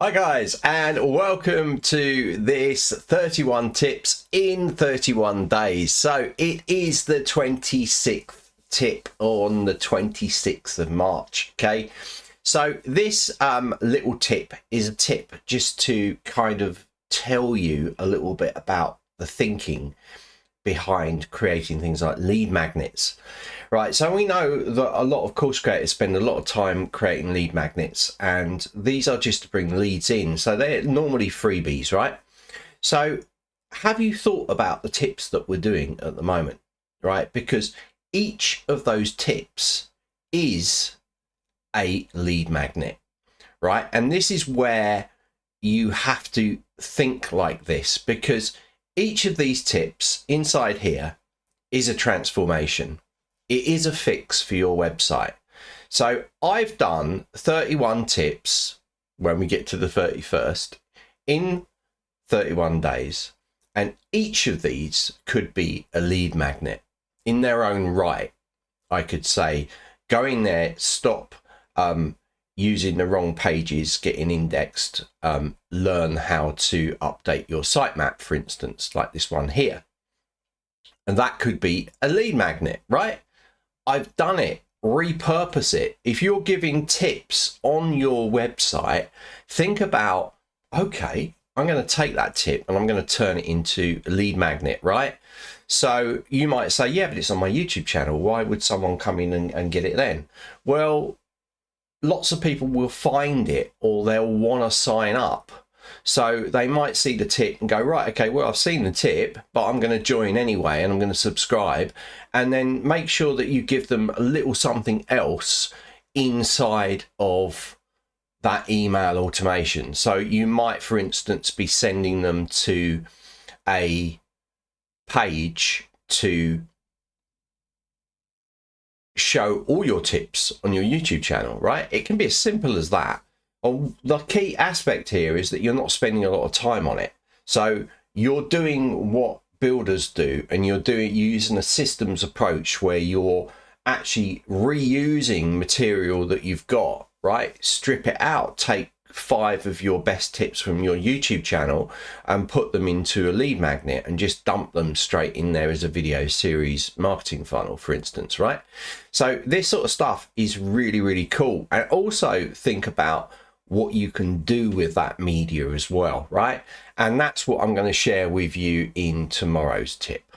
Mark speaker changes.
Speaker 1: Hi guys, and welcome to this 31 tips in 31 days. So it is the 26th tip on the 26th of March. Okay, so this little tip is a tip just to kind of tell you a little bit about the thinking behind creating things like lead magnets. Right, so we know that a lot of course creators spend a lot of time creating lead magnets, and these are just to bring leads in, so they're normally freebies, right? So have you thought about the tips that we're doing at the moment, right? Because each of those tips is a lead magnet, right? And this is where you have to think like this, because each of these tips inside here is a transformation. It is a fix for your website. So I've done 31 tips when we get to the 31st in 31 days. And each of these could be a lead magnet in their own right. I could say, go in there, stop using the wrong pages, getting indexed, learn how to update your sitemap, for instance, like this one here. And that could be a lead magnet, right? I've done it. Repurpose it. If you're giving tips on your website, think about, okay, I'm going to take that tip and I'm going to turn it into a lead magnet, right? So you might say, yeah, but it's on my YouTube channel. Why would someone come in and get it then? Well, lots of people will find it, or they'll want to sign up. So they might see the tip and go, right, okay, well, I've seen the tip, but I'm going to join anyway, and I'm going to subscribe. And then make sure that you give them a little something else inside of that email automation. So you might, for instance, be sending them to a page to show all your tips on your YouTube channel, right? It can be as simple as that. The key aspect here is that you're not spending a lot of time on it. So you're doing what builders do, and you're using a systems approach where you're actually reusing material that you've got, right? Strip it out, take 5 of your best tips from your YouTube channel and put them into a lead magnet and just dump them straight in there as a video series marketing funnel, for instance, right? So this sort of stuff is really, really cool. And also think about what you can do with that media as well, right? And that's what I'm going to share with you in tomorrow's tip.